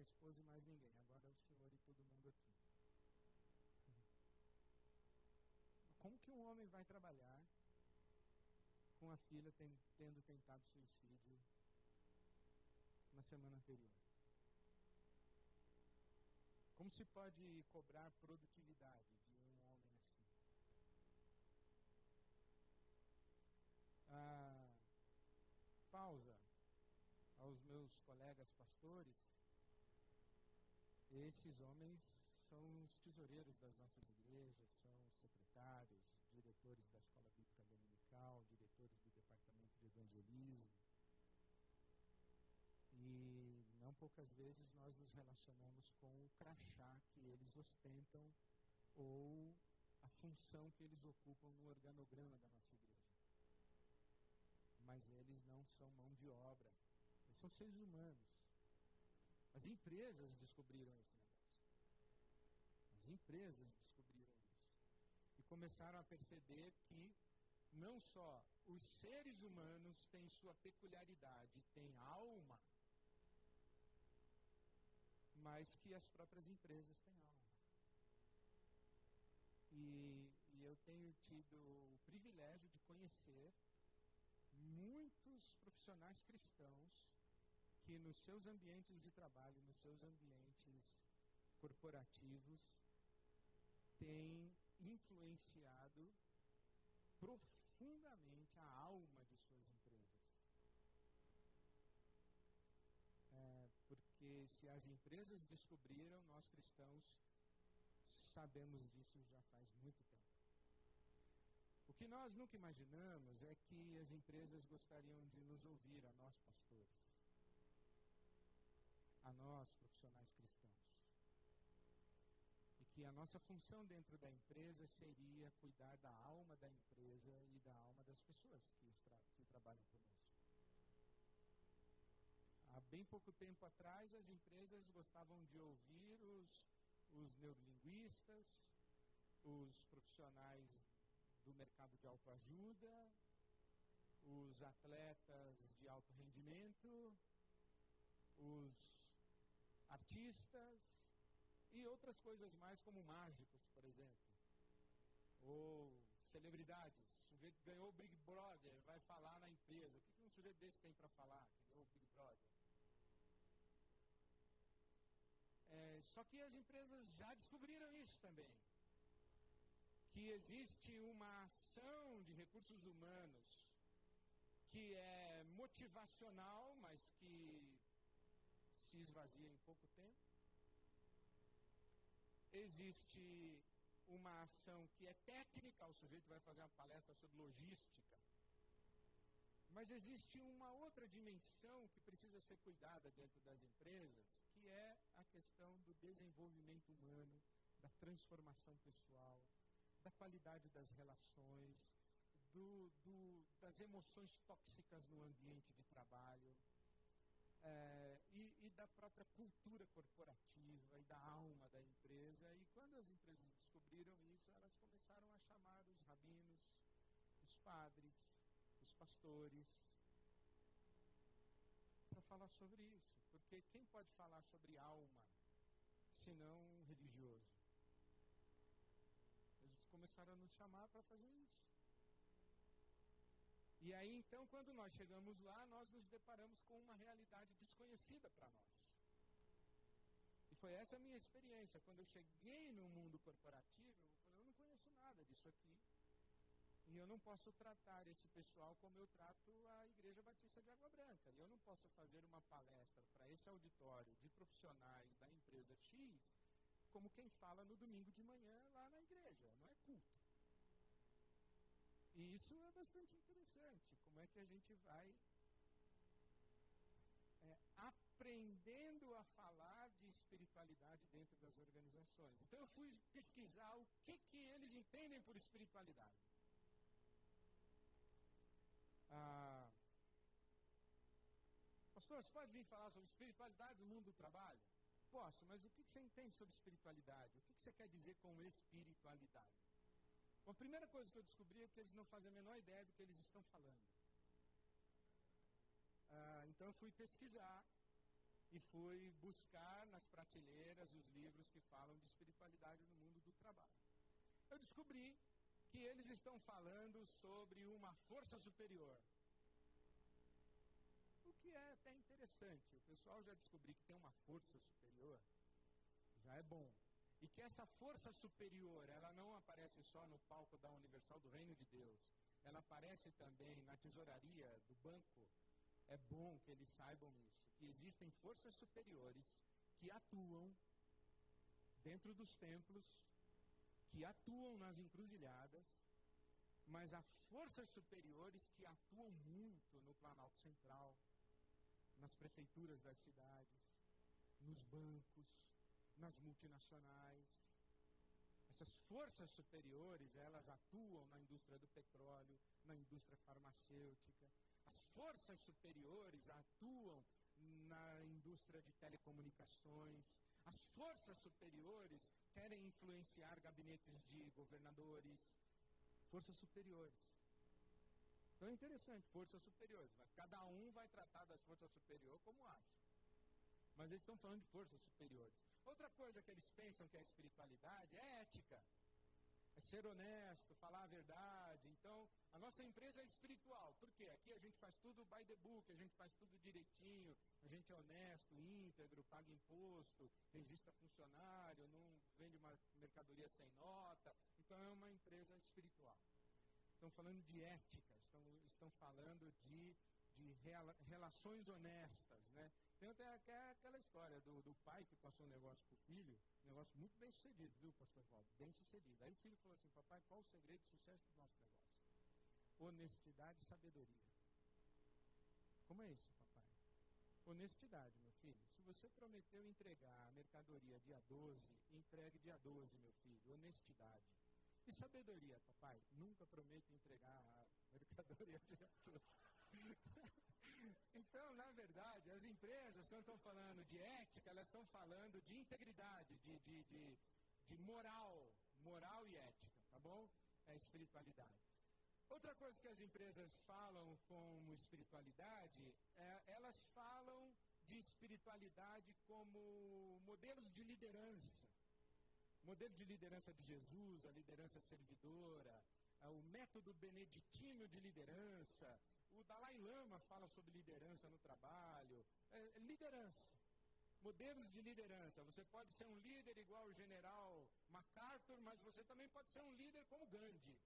esposa e mais ninguém. Agora é o senhor e todo mundo aqui. Como que um homem vai trabalhar com a filha tendo tentado suicídio na semana anterior? Como se pode cobrar produtividade de um homem assim? Pausa aos meus colegas pastores. Esses homens são os tesoureiros das nossas igrejas, são os secretários, diretores da Escola Bíblica Dominical, diretores do Departamento de Evangelismo. E não poucas vezes nós nos relacionamos com o crachá que eles ostentam ou a função que eles ocupam no organograma da nossa igreja. Mas eles não são mão de obra, eles são seres humanos. As empresas descobriram esse negócio. As empresas descobriram isso. E começaram a perceber que não só os seres humanos têm sua peculiaridade, têm alma, mas que as próprias empresas têm alma. E eu tenho tido o privilégio de conhecer muitos profissionais cristãos que nos seus ambientes de trabalho, nos seus ambientes corporativos, têm influenciado profundamente a alma de suas empresas. Porque se as empresas descobriram, nós cristãos sabemos disso já faz muito tempo. O que nós nunca imaginamos é que as empresas gostariam de nos ouvir, a nós pastores, a nós profissionais cristãos. E que a nossa função dentro da empresa seria cuidar da alma da empresa e da alma das pessoas que trabalham conosco. Há bem pouco tempo atrás, as empresas gostavam de ouvir os neurolinguistas, os profissionais do mercado de autoajuda, os atletas de alto rendimento, os artistas e outras coisas mais, como mágicos, por exemplo, ou celebridades. O sujeito ganhou o Big Brother, vai falar na empresa. O que um sujeito desse tem para falar, que ganhou o Big Brother? Só que as empresas já descobriram isso também. Que existe uma ação de recursos humanos que é motivacional, mas que se esvazia em pouco tempo. Existe uma ação que é técnica, o sujeito vai fazer uma palestra sobre logística. Mas existe uma outra dimensão que precisa ser cuidada dentro das empresas, que é a questão do desenvolvimento humano, da transformação pessoal, da qualidade das relações, das emoções tóxicas no ambiente de trabalho, e da própria cultura corporativa e da alma da empresa. E quando as empresas descobriram isso, elas começaram a chamar os rabinos, os padres, os pastores, para falar sobre isso. Porque quem pode falar sobre alma, senão um religioso? Eles começaram a nos chamar para fazer isso. E aí, então, quando nós chegamos lá, nós nos deparamos com uma realidade desconhecida para nós. E foi essa a minha experiência. Quando eu cheguei no mundo corporativo, eu falei, eu não conheço nada disso aqui. E eu não posso tratar esse pessoal como eu trato a Igreja Batista de Água Branca. E eu não posso fazer uma palestra para esse auditório de profissionais da empresa X, como quem fala no domingo de manhã lá na igreja. Não é culto. E isso é bastante interessante. Como é que a gente vai aprendendo a falar de espiritualidade dentro das organizações. Então eu fui pesquisar o que eles entendem por espiritualidade. Pastor, você pode vir falar sobre espiritualidade no mundo do trabalho? Posso, mas o que você entende sobre espiritualidade? O que você quer dizer com espiritualidade? Bom, a primeira coisa que eu descobri é que eles não fazem a menor ideia do que eles estão falando. Então eu fui pesquisar e fui buscar nas prateleiras os livros que falam de espiritualidade no mundo do trabalho. Eu descobri que eles estão falando sobre uma força superior. O que é até interessante. O pessoal já descobriu que tem uma força superior, já é bom. E que essa força superior, ela não aparece só no palco da Universal do Reino de Deus. Ela aparece também na tesouraria do banco. É bom que eles saibam isso. Que existem forças superiores que atuam dentro dos templos, que atuam nas encruzilhadas, mas há forças superiores que atuam muito no Planalto Central, nas prefeituras das cidades, nos bancos, nas multinacionais. Essas forças superiores, elas atuam na indústria do petróleo, na indústria farmacêutica. As forças superiores atuam na indústria de telecomunicações. As forças superiores querem influenciar gabinetes de governadores. Forças superiores. Então é interessante, forças superiores. Mas cada um vai tratar das forças superiores como acha. Mas eles estão falando de forças superiores. Outra coisa que eles pensam que é espiritualidade é ética. É ser honesto, falar a verdade. Então, a nossa empresa é espiritual. Por quê? Aqui a gente faz tudo by the book, a gente faz tudo direitinho, a gente é honesto, íntegro, paga imposto, registra funcionário, não vende uma mercadoria sem nota. Então, é uma empresa espiritual. Estão falando de ética, estão falando de relações honestas, né? Tem até aquela história do pai que passou um negócio para o filho, um negócio muito bem sucedido, viu, pastor Valdo? Bem sucedido. Aí o filho falou assim: papai, qual o segredo do sucesso do nosso negócio? Honestidade e sabedoria. Como é isso, papai? Honestidade, meu filho. Se você prometeu entregar a mercadoria dia 12, entregue dia 12, meu filho. Honestidade. E sabedoria, papai? Nunca prometa entregar a mercadoria dia 12. Então, na verdade, as empresas, quando estão falando de ética, elas estão falando de integridade, de moral e ética, tá bom? É espiritualidade. Outra coisa que as empresas falam como espiritualidade, elas falam de espiritualidade como modelos de liderança. Modelo de liderança de Jesus, a liderança servidora, o método beneditino de liderança. O Dalai Lama fala sobre liderança no trabalho. Liderança. Modelos de liderança. Você pode ser um líder igual o general MacArthur, mas você também pode ser um líder como Gandhi.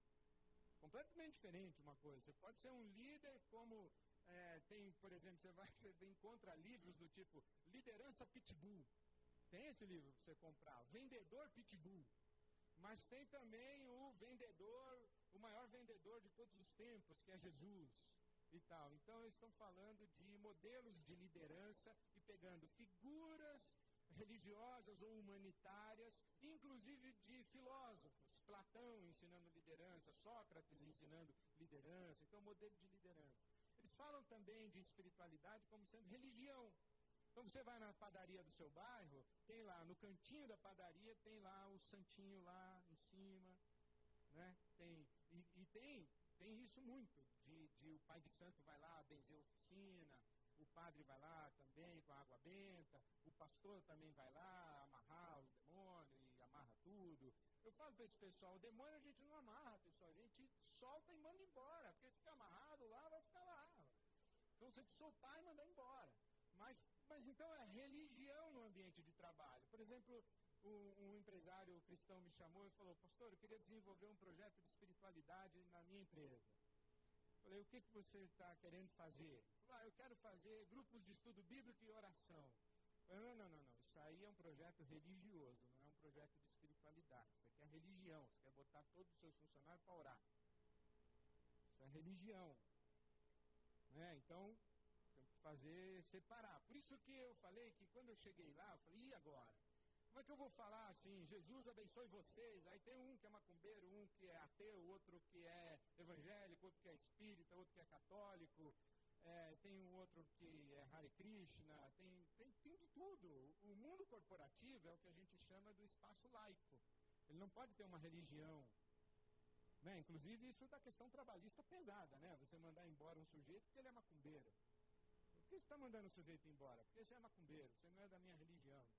Completamente diferente uma coisa. Você pode ser um líder como... tem, por exemplo, você encontra livros do tipo Liderança Pitbull. Tem esse livro para você comprar. Vendedor Pitbull. Mas tem também o maior vendedor de todos os tempos, que é Jesus. E tal. Então, eles estão falando de modelos de liderança e pegando figuras religiosas ou humanitárias, inclusive de filósofos. Platão ensinando liderança, Sócrates ensinando liderança. Então, modelo de liderança. Eles falam também de espiritualidade como sendo religião. Então, você vai na padaria do seu bairro, tem lá, no cantinho da padaria, tem lá o santinho lá em cima, né? Tem isso muito, o pai de santo vai lá benzer a oficina, o padre vai lá também com a água benta, o pastor também vai lá amarrar os demônios e amarra tudo. Eu falo para esse pessoal, o demônio a gente não amarra, pessoal, a gente solta e manda embora, porque fica amarrado lá, vai ficar lá. Então você te soltar e mandar embora. Mas então é religião no ambiente de trabalho. Por exemplo, um empresário cristão me chamou e falou: pastor, eu queria desenvolver um projeto de espiritualidade na minha empresa. Falei: o que você está querendo fazer? Falei: eu quero fazer grupos de estudo bíblico e oração. Falei: não, isso aí é um projeto religioso, não é um projeto de espiritualidade. Isso aqui é religião, você quer botar todos os seus funcionários para orar. Isso é religião. Então, tem que separar. Por isso que eu falei que quando eu cheguei lá, eu falei: e agora? Como é que eu vou falar assim, Jesus abençoe vocês? Aí tem um que é macumbeiro, um que é ateu, outro que é evangélico, outro que é espírita, outro que é católico, tem um outro que é Hare Krishna, tem de tudo. O mundo corporativo é o que a gente chama do espaço laico. Ele não pode ter uma religião. Né? Inclusive isso da questão trabalhista pesada, né? Você mandar embora um sujeito porque ele é macumbeiro. Por que você está mandando o sujeito embora? Porque você é macumbeiro, você não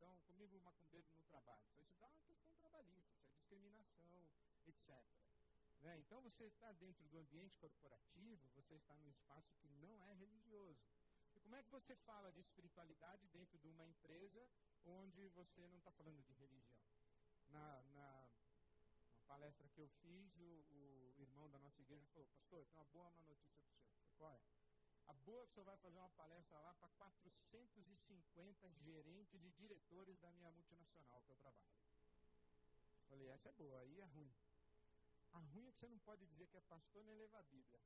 então, comigo macumbeiro no trabalho. Isso dá uma questão trabalhista, isso é discriminação, etc. Né? Então, você está dentro do ambiente corporativo, você está num espaço que não é religioso. E como é que você fala de espiritualidade dentro de uma empresa onde você não está falando de religião? Na palestra que eu fiz, o irmão da nossa igreja falou: pastor, tem uma boa má notícia para o senhor. Eu falei: qual é? A boa é que o senhor vai fazer uma palestra lá para 450 gerentes e diretores da minha multinacional que eu trabalho. Eu falei: essa é boa, aí é ruim. A ruim é que você não pode dizer que é pastor nem levar a Bíblia. Eu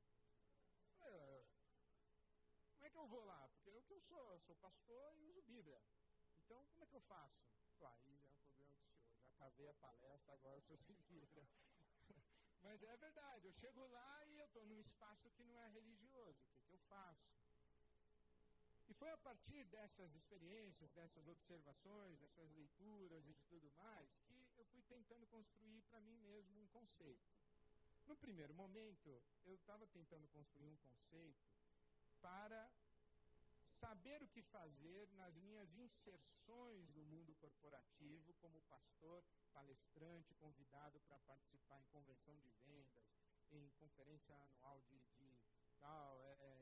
falei: como é que eu vou lá? Porque eu que eu sou pastor e uso Bíblia. Então, como é que eu faço? Aí já é um problema do senhor. Já acabei a palestra, agora o senhor se vira. Mas é verdade, eu chego lá e eu estou num espaço que não é religioso. O que eu faço? E foi a partir dessas experiências, dessas observações, dessas leituras e de tudo mais, que eu fui tentando construir para mim mesmo um conceito. No primeiro momento, eu estava tentando construir um conceito para saber o que fazer nas minhas inserções no mundo corporativo como pastor, palestrante, convidado para participar em convenção de vendas, em conferência anual de tal,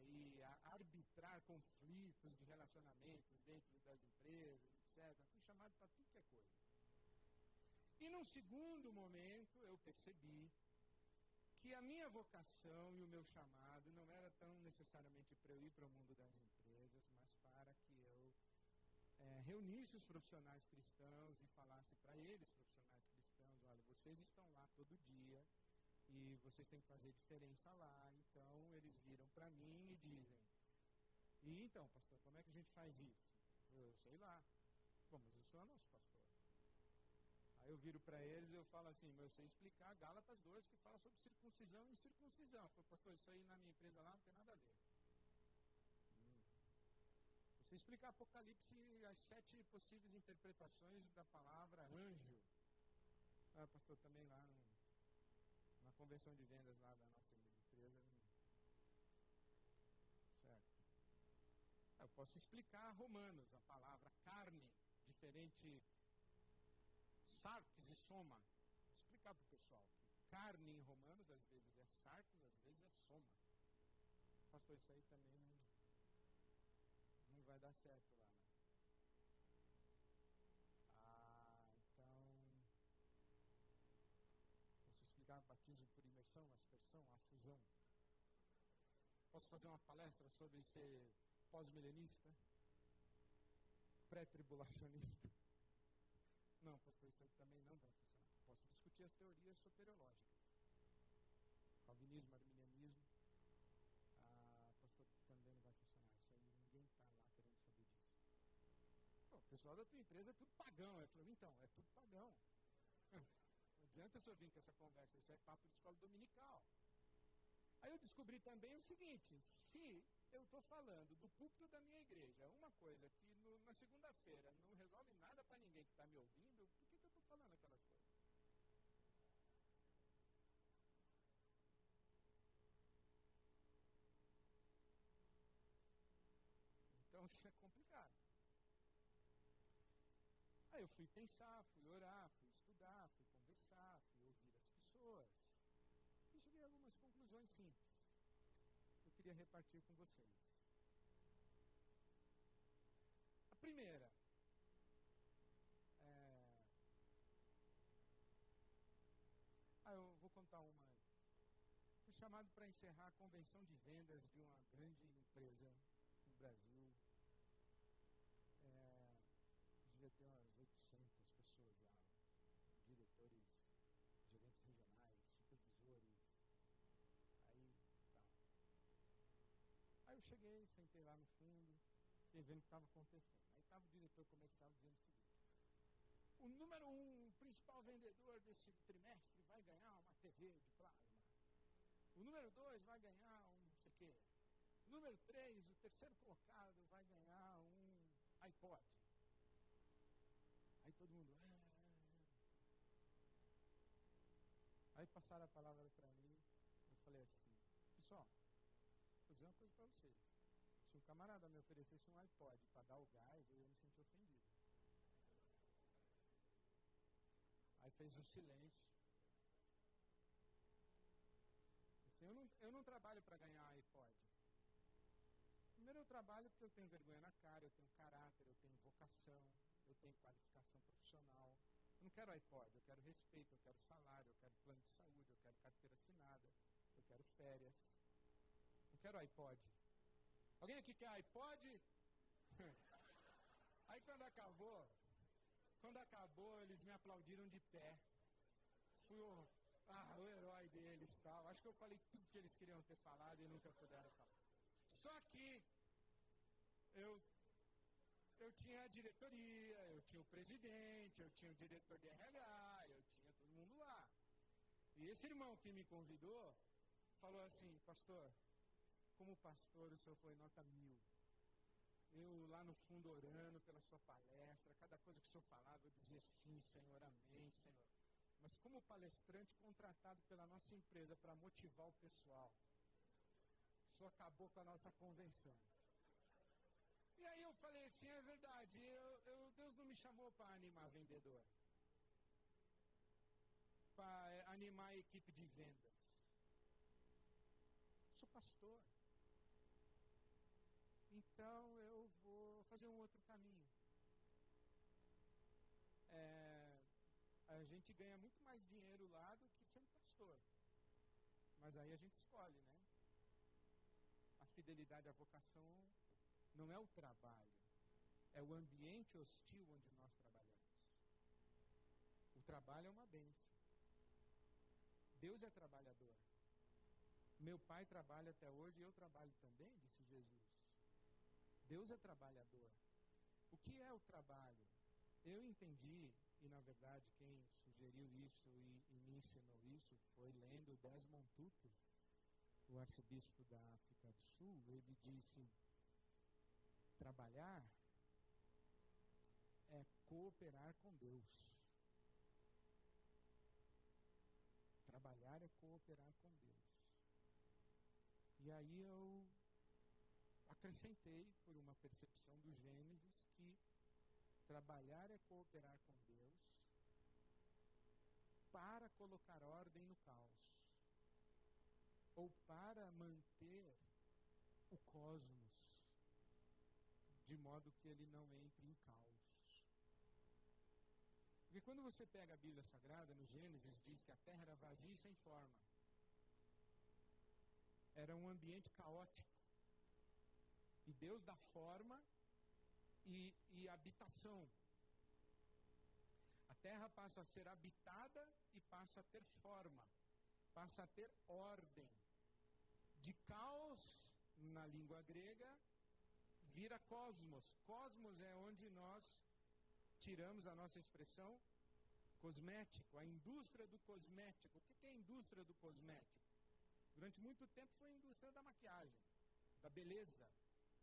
e arbitrar conflitos de relacionamentos dentro das empresas, etc. Fui chamado para tudo que é coisa. E num segundo momento eu percebi que a minha vocação e o meu chamado não era tão necessariamente para eu ir para o mundo das empresas, mas para que eu reunisse os profissionais cristãos e falasse para eles, profissionais cristãos: olha, vocês estão lá todo dia e vocês têm que fazer diferença lá. Então eles viram para mim e dizem: e então, pastor, como é que a gente faz isso? Eu sei lá. Bom, mas o senhor é nosso pastor. Aí eu viro para eles e eu falo assim: eu sei explicar Gálatas 2, que fala sobre circuncisão e incircuncisão. Eu falo: pastor, isso aí na minha empresa lá não tem nada a ver. Você explicar Apocalipse, as 7 possíveis interpretações da palavra anjo. Pastor, também lá na convenção de vendas lá da nossa empresa. Certo. Eu posso explicar Romanos, a palavra carne, diferente, sarx e soma. Explicar para o pessoal que carne em Romanos às vezes é sarx, às vezes é soma. Pastor, isso aí também não vai dar certo lá, né? Então, posso explicar batismo por imersão, aspersão, a fusão. Posso fazer uma palestra sobre ser pós-milenista, pré-tribulacionista. Não, pastor, isso aí também não vai funcionar. Posso discutir as teorias soteriológicas. Calvinismo, arminianismo. Pastor, também não vai funcionar. Isso aí ninguém está lá querendo saber disso. Pô, o pessoal da tua empresa é tudo pagão. Eu falei: então, é tudo pagão. Não adianta eu vir com essa conversa. Isso é papo de escola dominical. Aí eu descobri também o seguinte: se eu estou falando do púlpito da minha igreja, uma coisa que na segunda-feira não resolve nada para ninguém que está me ouvindo, por que eu estou falando aquelas coisas? Então isso é complicado. Aí eu fui pensar, fui orar, fui estudar, fui conversar, fui ouvir as pessoas. E cheguei a algumas conclusões simples. Eu queria repartir com vocês. A primeira, eu vou contar uma antes. Fui chamado para encerrar a convenção de vendas de uma grande empresa no Brasil. Devia ter umas 800 pessoas lá, diretores, gerentes regionais, supervisores. Aí eu cheguei, sentei lá no fundo, fiquei vendo o que estava acontecendo. Aí estava o diretor comercial dizendo o seguinte: o número 1, o principal vendedor desse trimestre vai ganhar uma TV de plasma. O número 2 vai ganhar um não sei o quê. O número 3, o terceiro colocado, vai ganhar um iPod. Aí todo mundo... Aí passaram a palavra para mim, eu falei assim: pessoal, vou dizer uma coisa para vocês. Se um camarada me oferecesse um iPod para dar o gás, eu ia me sentir ofendido. fez um silêncio. Eu não trabalho para ganhar iPod. Primeiro eu trabalho porque eu tenho vergonha na cara, eu tenho caráter, eu tenho vocação, eu tenho qualificação profissional. Eu não quero iPod, eu quero respeito, eu quero salário, eu quero plano de saúde, eu quero carteira assinada, eu quero férias. Não quero iPod. Alguém aqui quer iPod? Aí quando acabou, eles me aplaudiram de pé. Fui o herói deles, tal. Acho que eu falei tudo que eles queriam ter falado e nunca puderam falar. Só que eu tinha a diretoria, eu tinha o presidente, eu tinha o diretor de RH, eu tinha todo mundo lá. E esse irmão que me convidou falou assim: pastor, como pastor o senhor foi nota 1000. Eu lá no fundo orando pela sua palestra, cada coisa que o senhor falava eu dizia sim, Senhor, amém, Senhor. Mas como palestrante contratado pela nossa empresa para motivar o pessoal, o senhor acabou com a nossa convenção. E aí eu falei assim, é verdade, Deus não me chamou para animar vendedor, para animar a equipe de vendas. Eu sou pastor. Então eu vou fazer um outro caminho. A gente ganha muito mais dinheiro lá do que sendo pastor. Mas aí a gente escolhe, né? A fidelidade à vocação não é o trabalho, é o ambiente hostil onde nós trabalhamos. O trabalho é uma bênção. Deus é trabalhador. Meu pai trabalha até hoje e eu trabalho também, disse Jesus. Deus é trabalhador. O que é o trabalho? Eu entendi, e na verdade quem sugeriu isso e me ensinou isso foi lendo Desmond Tutu, o arcebispo da África do Sul. Ele disse: trabalhar é cooperar com Deus. Trabalhar é cooperar com Deus. E aí eu acrescentei, por uma percepção do Gênesis, que trabalhar é cooperar com Deus para colocar ordem no caos, ou para manter o cosmos de modo que ele não entre em caos. Porque quando você pega a Bíblia Sagrada, no Gênesis, diz que a terra era vazia e sem forma. Era um ambiente caótico. E Deus dá forma e habitação. A terra passa a ser habitada e passa a ter forma, passa a ter ordem. De caos, na língua grega, vira cosmos. Cosmos é onde nós tiramos a nossa expressão cosmético, a indústria do cosmético. O que é a indústria do cosmético? Durante muito tempo foi a indústria da maquiagem, da beleza.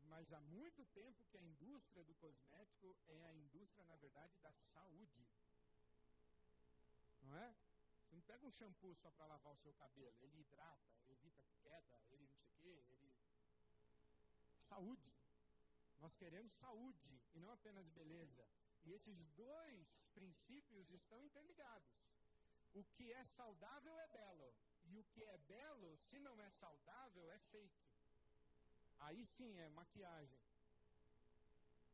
Mas há muito tempo que a indústria do cosmético é a indústria, na verdade, da saúde. Não é? Você não pega um shampoo só para lavar o seu cabelo. Ele hidrata, evita queda, ele não sei o quê, ele... Saúde. Nós queremos saúde e não apenas beleza. E esses dois princípios estão interligados. O que é saudável é belo. E o que é belo, se não é saudável, é fake. Aí sim é maquiagem.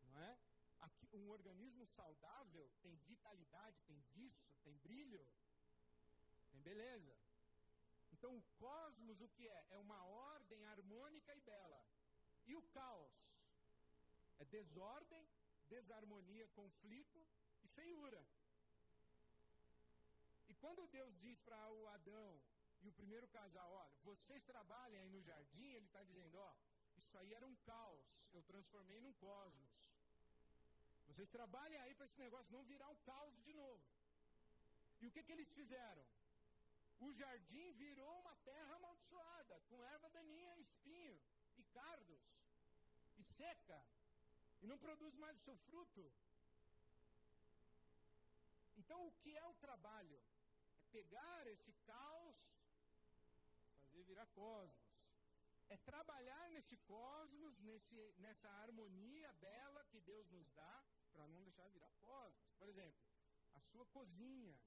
Não é? Aqui, um organismo saudável tem vitalidade, tem viço, tem brilho, tem beleza. Então o cosmos o que é? É uma ordem harmônica e bela. E o caos? É desordem, desarmonia, conflito e feiura. E quando Deus diz para o Adão e o primeiro casal, olha, vocês trabalhem aí no jardim, ele está dizendo, ó, isso aí era um caos, eu transformei num cosmos. Vocês trabalhem aí para esse negócio não virar um caos de novo. E o que eles fizeram? O jardim virou uma terra amaldiçoada, com erva daninha, espinho e cardos, e seca, e não produz mais o seu fruto. Então o que é o trabalho? É pegar esse caos, fazer virar cosmos. É trabalhar nesse cosmos, nessa harmonia bela que Deus nos dá, para não deixar virar cosmos. Por exemplo, a sua cozinha.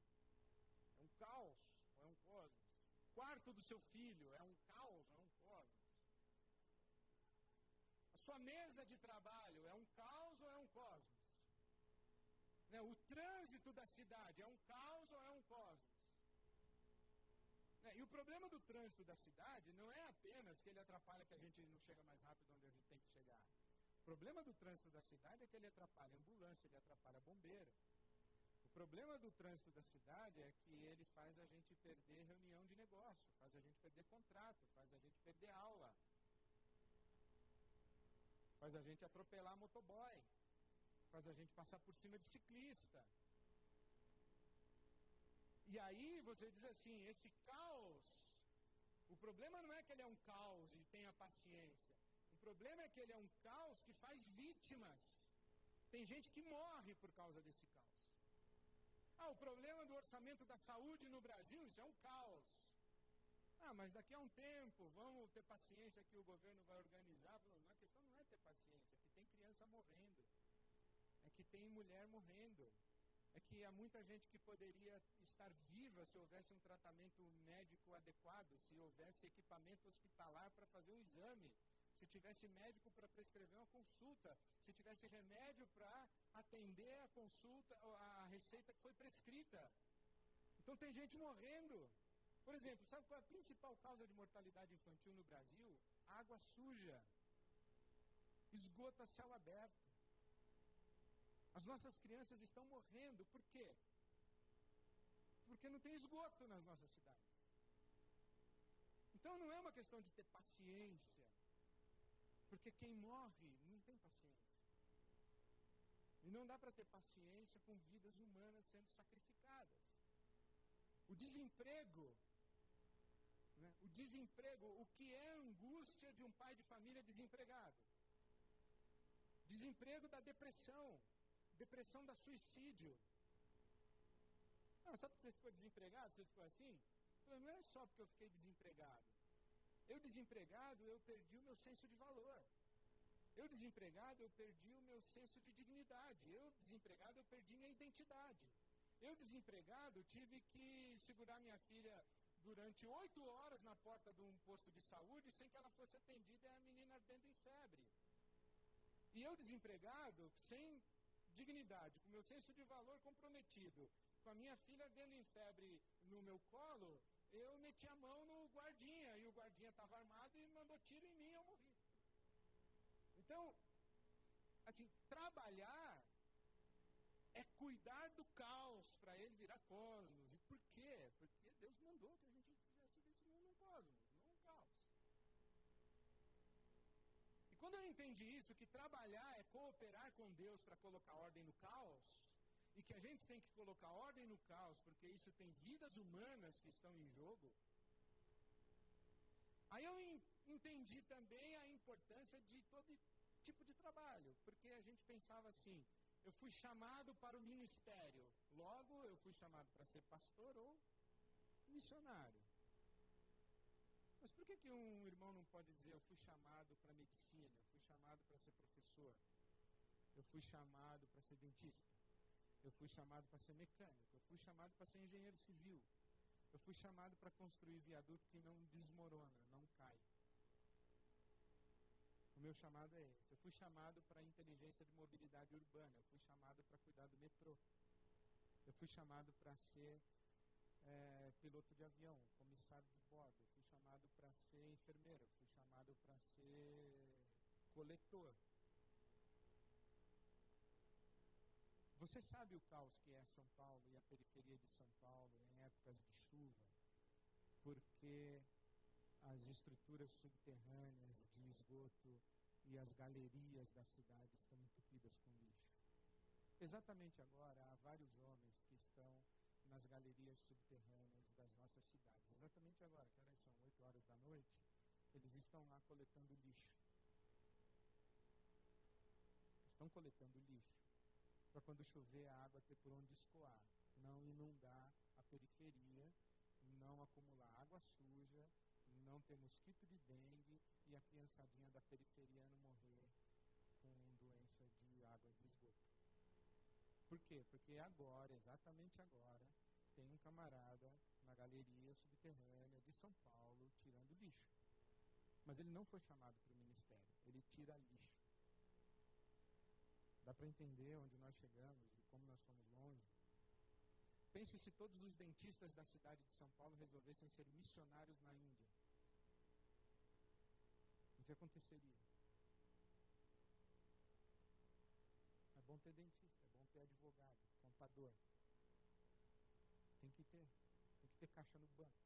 caos ou é um cosmos? O quarto do seu filho é um caos ou é um cosmos? A sua mesa de trabalho é um caos ou é um cosmos? Né? O trânsito da cidade é um caos ou é um cosmos? Né? E o problema do trânsito da cidade não é apenas que ele atrapalha que a gente não chega mais rápido onde a gente tem que chegar. O problema do trânsito da cidade é que ele atrapalha a ambulância, ele atrapalha bombeiro. O problema do trânsito da cidade é que ele faz a gente perder reunião de negócio, faz a gente perder contrato, faz a gente perder aula, faz a gente atropelar motoboy, faz a gente passar por cima de ciclista. E aí você diz assim, esse caos, o problema não é que ele é um caos e tenha paciência. O problema é que ele é um caos que faz vítimas. Tem gente que morre por causa desse caos. O problema do orçamento da saúde no Brasil, isso é um caos. Mas daqui a um tempo, vamos ter paciência que o governo vai organizar. A questão não é ter paciência, é que tem criança morrendo. É que tem mulher morrendo. É que há muita gente que poderia estar viva se houvesse um tratamento médico adequado, se houvesse equipamento hospitalar para fazer um exame, se tivesse médico para prescrever uma consulta, se tivesse remédio para atender a consulta, a receita que foi prescrita. Então tem gente morrendo. Por exemplo, sabe qual é a principal causa de mortalidade infantil no Brasil? Água suja. Esgoto a céu aberto. As nossas crianças estão morrendo. Por quê? Porque não tem esgoto nas nossas cidades. Então não é uma questão de ter paciência. Porque quem morre não tem paciência. E não dá para ter paciência com vidas humanas sendo sacrificadas. O desemprego, né? O que é a angústia de um pai de família desempregado? Desemprego da depressão da suicídio. Sabe que você ficou desempregado? Você ficou assim? Não é só porque eu fiquei desempregado. Eu desempregado, eu perdi o meu senso de valor. Eu desempregado, eu perdi o meu senso de dignidade. Eu desempregado, eu perdi minha identidade. Eu desempregado, tive que segurar minha filha durante 8 horas na porta de um posto de saúde sem que ela fosse atendida, e a menina ardendo em febre. E eu desempregado, sem dignidade, com meu senso de valor comprometido, com a minha filha ardendo em febre no meu colo, eu meti a mão no guardinha, e o guardinha estava armado e mandou tiro em mim e eu morri. Então, assim, trabalhar é cuidar do caos para ele virar cosmos. E por quê? Porque Deus mandou que a gente fizesse desse mundo um cosmos, não um caos. E quando eu entendi isso, que trabalhar é cooperar com Deus para colocar ordem no caos, e que a gente tem que colocar ordem no caos, porque isso tem vidas humanas que estão em jogo, aí eu entendi também a importância de todo tipo de trabalho, porque a gente pensava assim, eu fui chamado para o ministério, logo eu fui chamado para ser pastor ou missionário. Mas por que um irmão não pode dizer, eu fui chamado para medicina, eu fui chamado para ser professor, eu fui chamado para ser dentista, eu fui chamado para ser mecânico, eu fui chamado para ser engenheiro civil, eu fui chamado para construir viaduto que não desmorona, não cai. O meu chamado é esse. Eu fui chamado para inteligência de mobilidade urbana, eu fui chamado para cuidar do metrô, eu fui chamado para ser piloto de avião, comissário de bordo, eu fui chamado para ser enfermeiro, eu fui chamado para ser coletor. Você sabe o caos que é São Paulo e a periferia de São Paulo em épocas de chuva? Porque as estruturas subterrâneas de esgoto e as galerias da cidade estão entupidas com lixo. Exatamente agora, há vários homens que estão nas galerias subterrâneas das nossas cidades. Exatamente agora, que horas são? 8 horas da noite, eles estão lá coletando lixo. Estão coletando lixo para quando chover a água ter por onde escoar, não inundar a periferia, não acumular água suja, não ter mosquito de dengue e a criançadinha da periferia não morrer com doença de água de esgoto. Por quê? Porque agora, exatamente agora, tem um camarada na galeria subterrânea de São Paulo tirando lixo. Mas ele não foi chamado para o ministério, ele tira lixo. Dá para entender onde nós chegamos e como nós fomos longe? Pense se todos os dentistas da cidade de São Paulo resolvessem ser missionários na Índia. O que aconteceria? É bom ter dentista, é bom ter advogado, contador. Tem que ter caixa no banco.